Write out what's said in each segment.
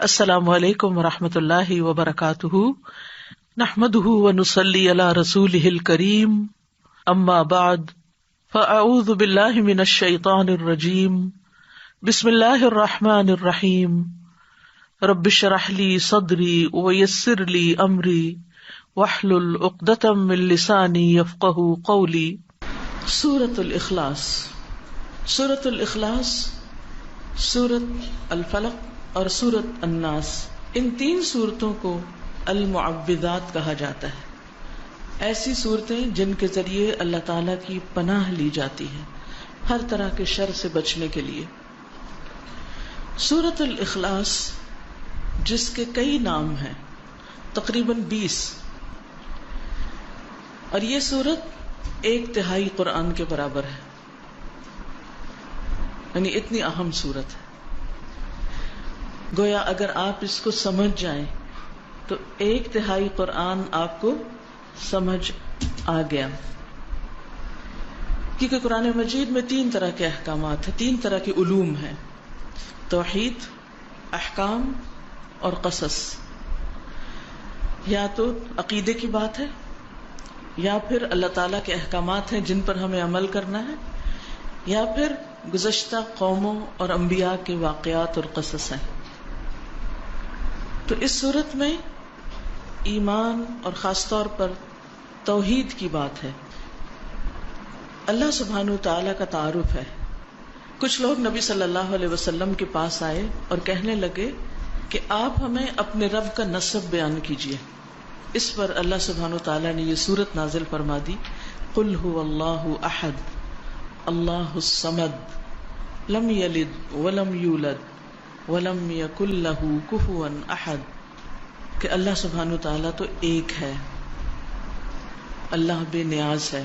السلام علیکم ورحمۃ اللہ وبرکاتہ، نحمده ونصلی علی رسولہ الکریم، اما بعد فاعوذ باللہ من الشیطان الرجیم، بسم اللہ الرحمن الرحیم، رب اشرح لی صدری ویسر لی امری واحلل عقدۃ من لسانی یفقہوا قولی۔ سورۃ الاخلاص۔ سورۃ الاخلاص، سورۃ الفلق اور سورۃ الناس، ان تین صورتوں کو المعوذات کہا جاتا ہے۔ ایسی صورتیں جن کے ذریعے اللہ تعالیٰ کی پناہ لی جاتی ہے ہر طرح کے شر سے بچنے کے لیے۔ سورۃ الاخلاص جس کے کئی نام ہیں، تقریباً 20، اور یہ سورت 1/3 قرآن کے برابر ہے، یعنی اتنی اہم سورت ہے۔ گویا اگر آپ اس کو سمجھ جائیں تو 1/3 قرآن آپ کو سمجھ آ گیا، کیونکہ قرآن مجید میں 3 طرح کے احکامات ہیں، 3 طرح کے علوم ہیں: توحید، احکام اور قصص۔ یا تو عقیدے کی بات ہے، یا پھر اللہ تعالیٰ کے احکامات ہیں جن پر ہمیں عمل کرنا ہے، یا پھر گزشتہ قوموں اور انبیاء کے واقعات اور قصص ہیں۔ تو اس صورت میں ایمان اور خاص طور پر توحید کی بات ہے۔ اللہ سبحانہ وتعالیٰ کا تعارف ہے۔ کچھ لوگ نبی صلی اللہ علیہ وسلم کے پاس آئے اور کہنے لگے کہ آپ ہمیں اپنے رب کا نسب بیان کیجیے۔ اس پر اللہ سبحانہ وتعالیٰ نے یہ سورت نازل فرما دی: قل هو اللہ احد اللہ الصمد لم یلد ولم یولد وَلَمْ يَكُنْ لَهُ كُفُوًا أَحَدٌ، کہ اللہ سبحانہ وتعالیٰ تو ایک ہے، اللہ بے نیاز ہے،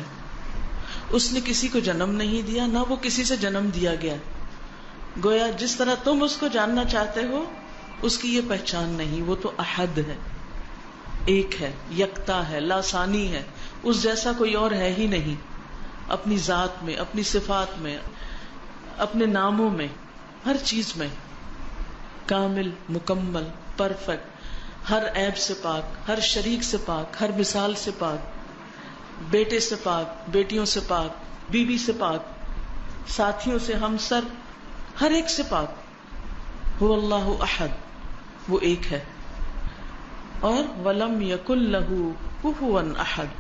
اس نے کسی کو جنم نہیں دیا، نہ وہ کسی سے جنم دیا گیا۔ گویا جس طرح تم اس کو جاننا چاہتے ہو، اس کی یہ پہچان نہیں، وہ تو احد ہے، ایک ہے، یکتا ہے، لاثانی ہے، اس جیسا کوئی اور ہے ہی نہیں، اپنی ذات میں، اپنی صفات میں، اپنے ناموں میں، ہر چیز میں کامل، مکمل، پرفیکٹ، ہر عیب سے پاک، ہر شریک سے پاک، ہر مثال سے پاک، بیٹے سے پاک، بیٹیوں سے پاک، بیوی سے پاک، ساتھیوں سے، ہمسر، ہر ایک سے پاک۔ هو اللہ احد، وہ ایک ہے، اور وَلَمْ يَكُنْ لَهُ كُفُوًا أَحَدٌ،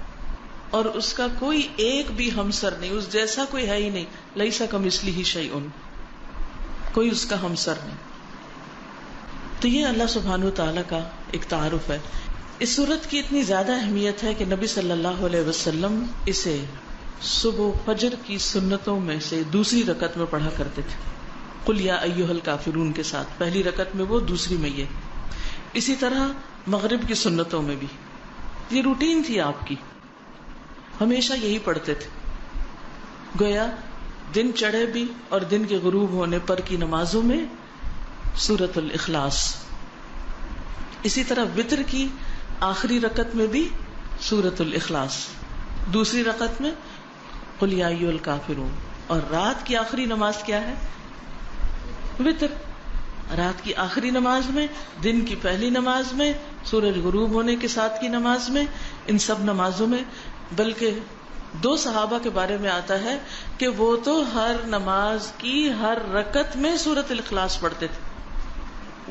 اور اس کا کوئی ایک بھی ہمسر نہیں، اس جیسا کوئی ہے ہی نہیں، لَيْسَ كَمِثْلِهِ شَيْءٌ، کوئی اس کا ہمسر نہیں۔ تو یہ اللہ سبحانہ وتعالیٰ کا ایک تعارف ہے۔ اس سورت کی اتنی زیادہ اہمیت ہے کہ نبی صلی اللہ علیہ وسلم اسے صبح فجر کی سنتوں میں سے دوسری رکعت میں پڑھا کرتے تھے، قل یا ایھا الکافرون کے ساتھ، پہلی رکعت میں وہ، دوسری میں یہ۔ اسی طرح مغرب کی سنتوں میں بھی یہ روٹین تھی آپ کی، ہمیشہ یہی پڑھتے تھے۔ گویا دن چڑھے بھی اور دن کے غروب ہونے پر کی نمازوں میں سورۃ الاخلاص، اسی طرح وتر کی آخری رکعت میں بھی سورۃ الاخلاص، دوسری رکعت میں قل یا ایھا الکافرون، اور رات کی آخری نماز کیا ہے؟ وتر۔ رات کی آخری نماز میں، دن کی پہلی نماز میں، سورج غروب ہونے کے ساتھ کی نماز میں، ان سب نمازوں میں۔ بلکہ 2 صحابہ کے بارے میں آتا ہے کہ وہ تو ہر نماز کی ہر رکعت میں سورۃ الاخلاص پڑھتے تھے،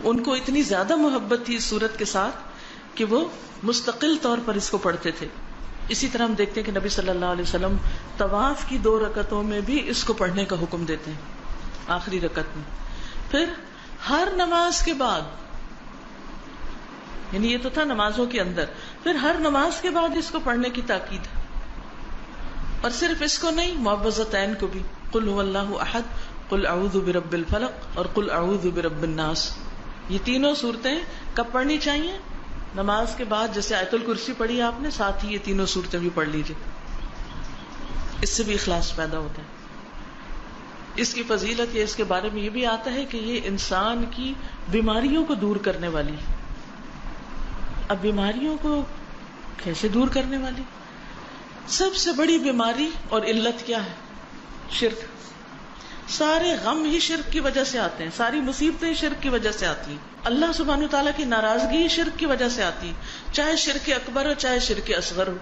ان کو اتنی زیادہ محبت تھی اس سورت کے ساتھ کہ وہ مستقل طور پر اس کو پڑھتے تھے۔ اسی طرح ہم دیکھتے ہیں کہ نبی صلی اللہ علیہ وسلم طواف کی 2 رکعتوں میں بھی اس کو پڑھنے کا حکم دیتے ہیں، آخری رکعت میں۔ پھر ہر نماز کے بعد، یعنی یہ تو تھا نمازوں کے اندر، پھر ہر نماز کے بعد اس کو پڑھنے کی تاکید ہے۔ اور صرف اس کو نہیں، معوذتین کو بھی، قل هو اللہ احد، قل اعوذ برب الفلق اور قل اعوذ برب الناس۔ یہ تینوں صورتیں کب پڑھنی چاہیے؟ نماز کے بعد، جیسے آیت الکرسی پڑھی آپ نے، ساتھ ہی یہ تینوں صورتیں بھی پڑھ لیجیے، اس سے بھی اخلاص پیدا ہوتا ہے۔ اس کی فضیلت، یہ اس کے بارے میں یہ بھی آتا ہے کہ یہ انسان کی بیماریوں کو دور کرنے والی۔ اب بیماریوں کو کیسے دور کرنے والی؟ سب سے بڑی بیماری اور علت کیا ہے؟ شرک۔ سارے غم ہی شرک کی وجہ سے آتے ہیں، ساری مصیبتیں شرک کی وجہ سے آتی ہیں۔ اللہ سبحانہ تعالیٰ کی ناراضگی شرک کی وجہ سے آتی، چاہے شرک اکبر ہو چاہے شرک اصغر ہو.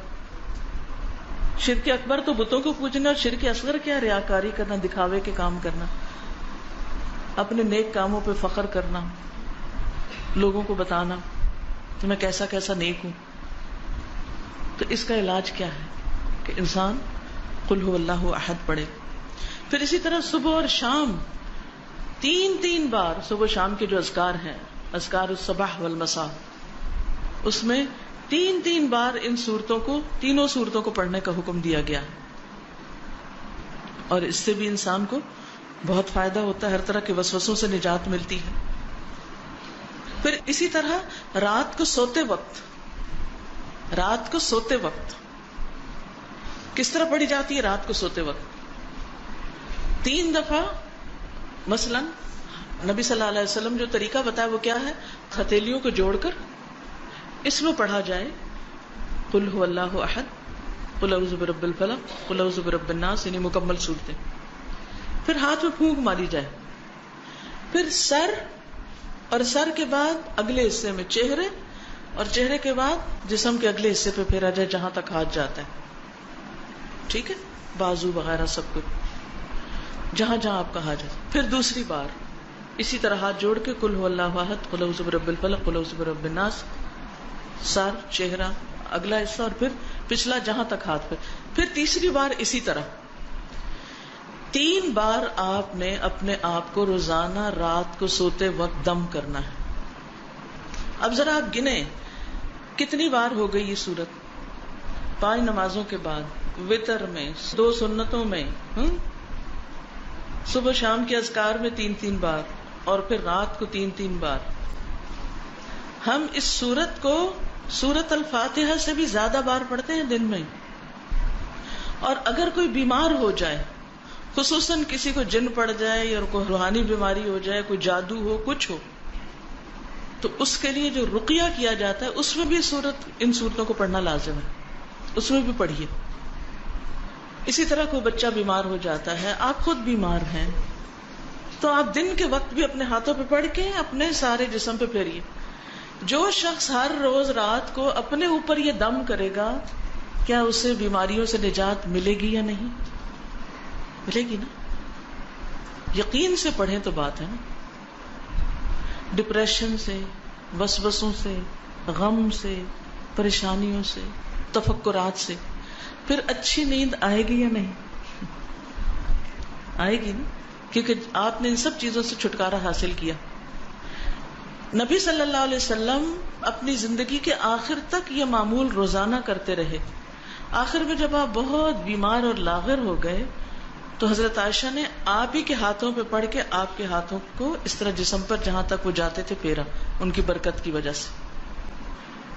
شرک اکبر تو بتوں کو پوجنا، اور شرک اصغر کیا؟ ریاکاری کرنا، دکھاوے کے کام کرنا، اپنے نیک کاموں پہ فخر کرنا، لوگوں کو بتانا کہ میں کیسا کیسا نیک ہوں. تو اس کا علاج کیا ہے کہ انسان قل هو اللہ احد پڑھے. پھر اسی طرح صبح اور شام 3 بار، صبح شام کے جو اذکار ہیں، اذکار الصباح والمساء، اس میں 3 بار ان صورتوں کو، تینوں صورتوں کو پڑھنے کا حکم دیا گیا ہے. اور اس سے بھی انسان کو بہت فائدہ ہوتا ہے، ہر طرح کے وسوسوں سے نجات ملتی ہے. پھر اسی طرح رات کو سوتے وقت کس طرح پڑھی جاتی ہے؟ رات کو سوتے وقت 3 دفعہ. مثلا نبی صلی اللہ علیہ وسلم جو طریقہ بتایا وہ کیا ہے؟ ہتھیلیوں کو جوڑ کر اس میں پڑھا جائے قل هو اللہ احد، قل اعوذ برب الفلق، قل اعوذ برب الناس، یعنی مکمل صورتیں. پھر ہاتھ میں پھونک ماری جائے. پھر سر، اور سر کے بعد اگلے حصے میں چہرے، اور چہرے کے بعد جسم کے اگلے حصے پہ پھیرا جائے جہاں تک ہاتھ جاتا ہے. ٹھیک ہے، بازو وغیرہ سب کچھ جہاں جہاں آپ کا ہاتھ جاتا. پھر دوسری بار اسی طرح ہاتھ جوڑ کے قل هو اللہ احد، قل اعوذ برب الفلق، قل اعوذ برب الناس، سر، چہرہ، اگلا حصہ، اور پھر پچھلا جہاں تک ہاتھ پہ. پھر تیسری بار اسی طرح 3 بار آپ نے اپنے آپ کو روزانہ رات کو سوتے وقت دم کرنا ہے. اب ذرا آپ گنیں کتنی بار ہو گئی یہ صورت؟ 5 نمازوں کے بعد، وتر میں، 2 سنتوں میں، صبح شام کے اذکار میں 3 بار، اور پھر رات کو 3 بار. ہم اس صورت کو سورت الفاتحہ سے بھی زیادہ بار پڑھتے ہیں دن میں. اور اگر کوئی بیمار ہو جائے، خصوصاً کسی کو جن پڑ جائے یا کوئی روحانی بیماری ہو جائے، کوئی جادو ہو، کچھ ہو، تو اس کے لیے جو رقیہ کیا جاتا ہے اس میں بھی ان صورتوں کو پڑھنا لازم ہے، اس میں بھی پڑھیے. اسی طرح کوئی بچہ بیمار ہو جاتا ہے، آپ خود بیمار ہیں، تو آپ دن کے وقت بھی اپنے ہاتھوں پہ پڑھ کے اپنے سارے جسم پہ پھیریے. جو شخص ہر روز رات کو اپنے اوپر یہ دم کرے گا، کیا اسے بیماریوں سے نجات ملے گی یا نہیں؟ ملے گی نا. یقین سے پڑھیں تو بات ہے نا. ڈپریشن سے، وسوسوں سے، غم سے، پریشانیوں سے، تفکرات سے پھر اچھی نیند آئے گی یا نہیں؟ آئے گی نا، کیونکہ آپ نے ان سب چیزوں سے چھٹکارا حاصل کیا. نبی صلی اللہ علیہ وسلم اپنی زندگی کے آخر تک یہ معمول روزانہ کرتے رہے. آخر میں جب آپ بہت بیمار اور لاغر ہو گئے تو حضرت عائشہ نے آپ ہی کے ہاتھوں پہ پڑھ کے آپ کے ہاتھوں کو اس طرح جسم پر جہاں تک وہ جاتے تھے پھیرا، ان کی برکت کی وجہ سے.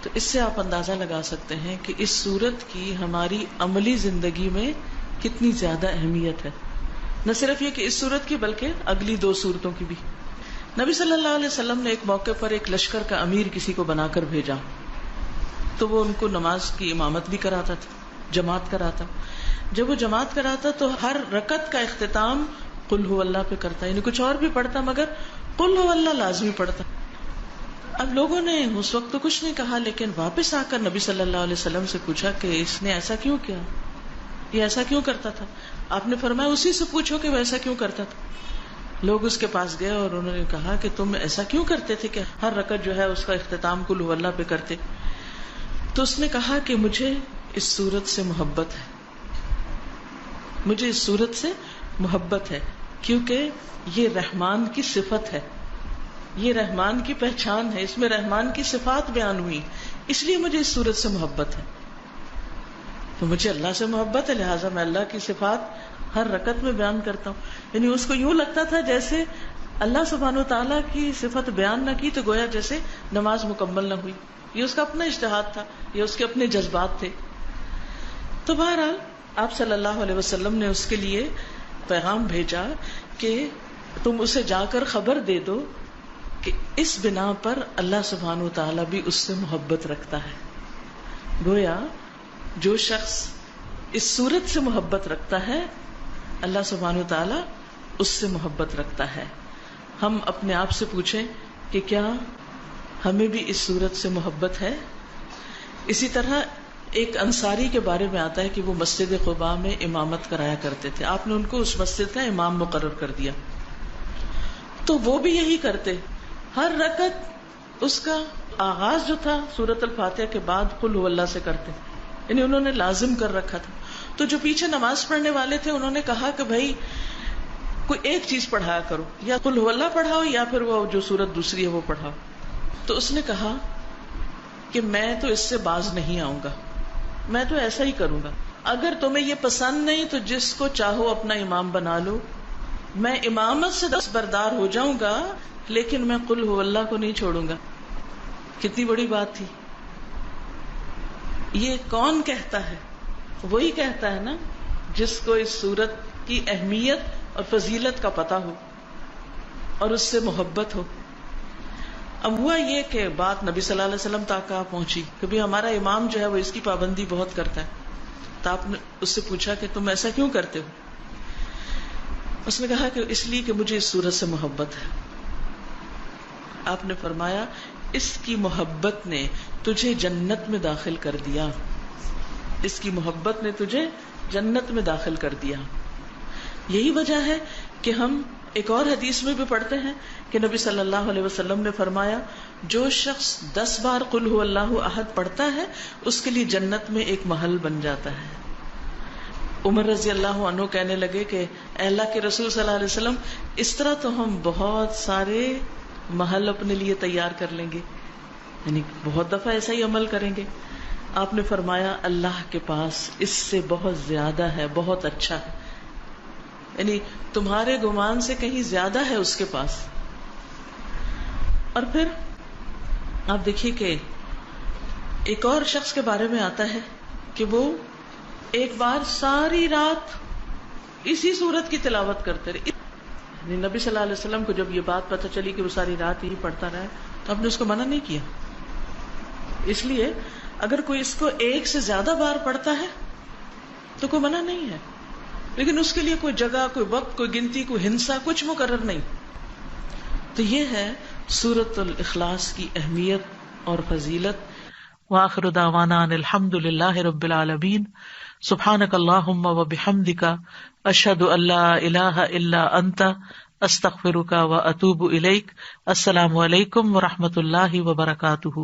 تو اس سے آپ اندازہ لگا سکتے ہیں کہ اس صورت کی ہماری عملی زندگی میں کتنی زیادہ اہمیت ہے. نہ صرف یہ کہ اس صورت کی بلکہ اگلی 2 صورتوں کی بھی. نبی صلی اللہ علیہ وسلم نے ایک موقع پر ایک لشکر کا امیر کسی کو بنا کر بھیجا، تو وہ ان کو نماز کی امامت بھی کراتا تھا، جماعت کراتا. جب وہ جماعت کراتا تو ہر رکعت کا اختتام قل هو اللہ پہ کرتا، یعنی کچھ اور بھی پڑھتا مگر قل هو اللہ لازمی پڑھتا. اب لوگوں نے اس وقت تو کچھ نہیں کہا، لیکن واپس آ کر نبی صلی اللہ علیہ وسلم سے پوچھا کہ اس نے ایسا کیوں کیا، یہ ایسا کیوں کرتا تھا؟ آپ نے فرمایا اسی سے پوچھو کہ وہ ایسا کیوں کرتا تھا. لوگ اس کے پاس گئے اور انہوں نے کہا کہ تم ایسا کیوں کرتے تھے کہ ہر رکعت جو ہے اس کا اختتام قل هو اللہ پہ کرتے؟ تو اس نے کہا کہ مجھے اس صورت سے محبت ہے، مجھے اس صورت سے محبت ہے، کیونکہ یہ رحمان کی صفت ہے، یہ رحمان کی پہچان ہے، اس میں رحمان کی صفات بیان ہوئی، اس لیے مجھے اس صورت سے محبت ہے. تو مجھے اللہ سے محبت ہے، لہٰذا میں اللہ کی صفات ہر رکعت میں بیان کرتا ہوں. یعنی اس کو یوں لگتا تھا جیسے اللہ سبحانہ وتعالیٰ کی صفت بیان نہ کی تو گویا جیسے نماز مکمل نہ ہوئی. یہ اس کا اپنا اجتہاد تھا، یہ اس کے اپنے جذبات تھے. تو بہرحال آپ صلی اللہ علیہ وسلم نے اس کے لیے پیغام بھیجا کہ تم اسے جا کر خبر دے دو کہ اس بنا پر اللہ سبحانہ وتعالیٰ بھی اس سے محبت رکھتا ہے. گویا جو شخص اس صورت سے محبت رکھتا ہے اللہ سبحانہ وتعالیٰ اس سے محبت رکھتا ہے. ہم اپنے آپ سے پوچھیں کہ کیا ہمیں بھی اس صورت سے محبت ہے. اسی طرح ایک انصاری کے بارے میں آتا ہے کہ وہ مسجد قباء میں امامت کرایا کرتے تھے. آپ نے ان کو اس مسجد کا امام مقرر کر دیا. تو وہ بھی یہی کرتے, ہر رکعت اس کا آغاز جو تھا سورۃ الفاتحہ کے بعد قل هو اللہ سے کرتے, یعنی انہوں نے لازم کر رکھا تھا. تو جو پیچھے نماز پڑھنے والے تھے انہوں نے کہا کہ بھائی کوئی ایک چیز پڑھایا کرو, یا قل هو اللہ پڑھاؤ یا پھر وہ جو سورت دوسری ہے وہ پڑھاؤ. تو اس نے کہا کہ میں تو اس سے باز نہیں آؤں گا, میں تو ایسا ہی کروں گا. اگر تمہیں یہ پسند نہیں تو جس کو چاہو اپنا امام بنا لو, میں امامت سے دستبردار ہو جاؤں گا لیکن میں قل هو اللہ کو نہیں چھوڑوں گا. کتنی بڑی بات تھی. یہ کون کہتا ہے؟ وہی کہتا ہے نا جس کو اس سورت کی اہمیت اور فضیلت کا پتہ ہو اور اس سے محبت ہو. اب ہوا یہ کہ بات نبی صلی اللہ علیہ وسلم تک پہنچی کہ بھی ہمارا امام جو ہے وہ اس کی پابندی بہت کرتا ہے. تو آپ نے اس سے پوچھا کہ تم ایسا کیوں کرتے ہو؟ اس نے کہا کہ اس لیے کہ مجھے اس سورت سے محبت ہے. آپ نے فرمایا اس کی محبت نے تجھے جنت میں داخل کر دیا, اس کی محبت نے تجھے جنت میں داخل کر دیا. یہی وجہ ہے کہ ہم ایک اور حدیث میں بھی پڑھتے ہیں کہ نبی صلی اللہ علیہ وسلم نے فرمایا جو شخص 10 بار قل هو اللہ احد پڑھتا ہے اس کے لیے جنت میں ایک محل بن جاتا ہے. عمر رضی اللہ عنہ کہنے لگے کہ اے اللہ کے رسول صلی اللہ علیہ وسلم اس طرح تو ہم بہت سارے محل اپنے لیے تیار کر لیں گے, یعنی بہت دفعہ ایسا ہی عمل کریں گے. آپ نے فرمایا اللہ کے پاس اس سے بہت زیادہ ہے, بہت اچھا ہے, یعنی تمہارے گمان سے کہیں زیادہ ہے اس کے پاس. اور پھر آپ دیکھیے کہ ایک اور شخص کے بارے میں آتا ہے کہ وہ ایک بار ساری رات اسی سورت کی تلاوت کرتے رہے. یعنی نبی صلی اللہ علیہ وسلم کو جب یہ بات پتہ چلی کہ وہ ساری رات ہی پڑھتا رہا تو آپ نے اس کو منع نہیں کیا. اس لیے اگر کوئی اس کو ایک سے زیادہ بار پڑھتا ہے تو کوئی منع نہیں ہے, لیکن اس کے لیے کوئی جگہ, کوئی وقت, کوئی گنتی, کوئی ہنسا کچھ مقرر نہیں. تو یہ ہے سورۃ الاخلاص کی اہمیت اور فضیلت. وآخر دعوانا ان الحمد للہ رب العالمین. سبحانک اللہم وبحمدک اشہد ان لا الہ الا انت استغفرک واتوب الیک. السلام علیکم ورحمۃ اللہ وبرکاتہ.